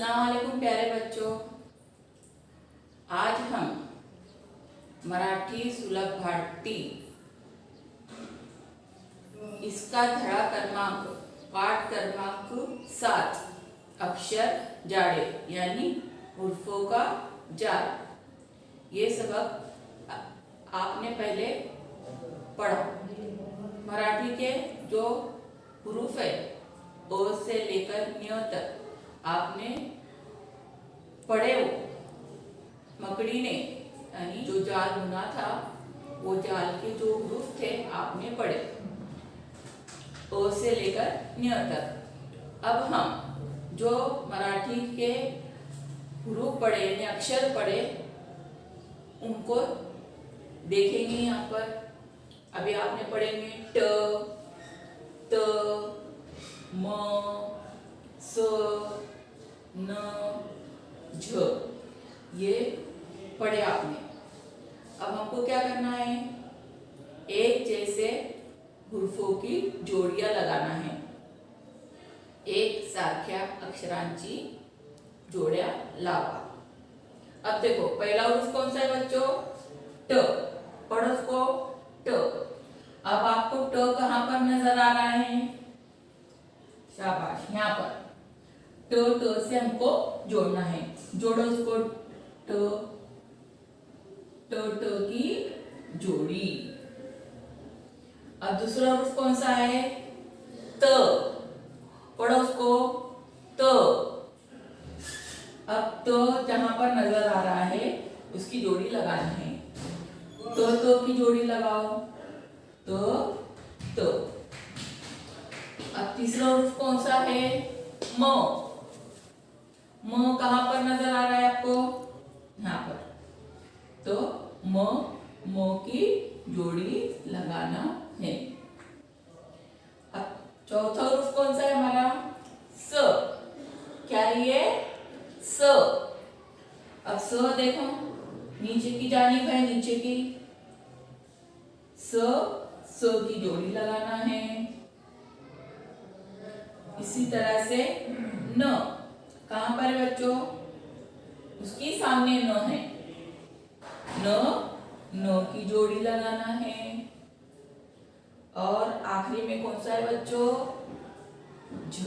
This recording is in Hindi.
अस्सलाम वालेकुम प्यारे बच्चों। आज हम मराठी सुलभ भारती इसका धडा क्रमांक पाठ क्रमांक 7 अक्षर जाड़े यानी हुर्फों का जाल, ये सबक आपने पहले पढ़ा। मराठी के जो हुरूफ है ओ से लेकर न्य तक आपने पढ़े। वो मकड़ी ने यानी जो जाल बुना था वो जाल के जो हुरूफ थे आपने पढ़े ओ से लेकर न्य तक। अब हम जो मराठी के हुरूफ पढ़े यानी अक्षर पढ़े उनको देखेंगे यहाँ पर। अभी आपने पढ़ेंगे ट, त, म, स, न, झ, ये पढ़े आपने। अब हमको क्या करना है, एक जैसे हुरूफों की जोड़ियां लगाना है। एक सारख्या अक्षरांची जोड्या लावा। अब देखो पहला हुरूफ कौन सा है बच्चों, ट। पढ़ो उसको, ट। अब आपको ट कहां पर नजर आ रहा है, शाबाश, यहाँ पर ट से हमको जोड़ना है। जोड़ो उसको, ट की जोड़ी। अब दूसरा हुरूफ कौन सा है, त। पढ़ो उसको, त। अब त जहां पर नजर आ रहा है उसकी जोड़ी लगाना है। तो की जोड़ी लगाओ, तो। अब तीसरा हुरूफ कौन सा है, म। म कहां पर नजर आ रहा है आपको, यहाँ पर। तो म की जोड़ी लगाना है। अब चौथा हुरूफ कौन सा है हमारा, स। क्या है ये, स। अब स देखो नीचे की जानिब है, नीचे की। स की जोड़ी लगाना है। इसी तरह से न कहां पर है बच्चों, उसकी सामने न है। न की जोड़ी लगाना है। और आखिरी में कौन सा है बच्चों, झ।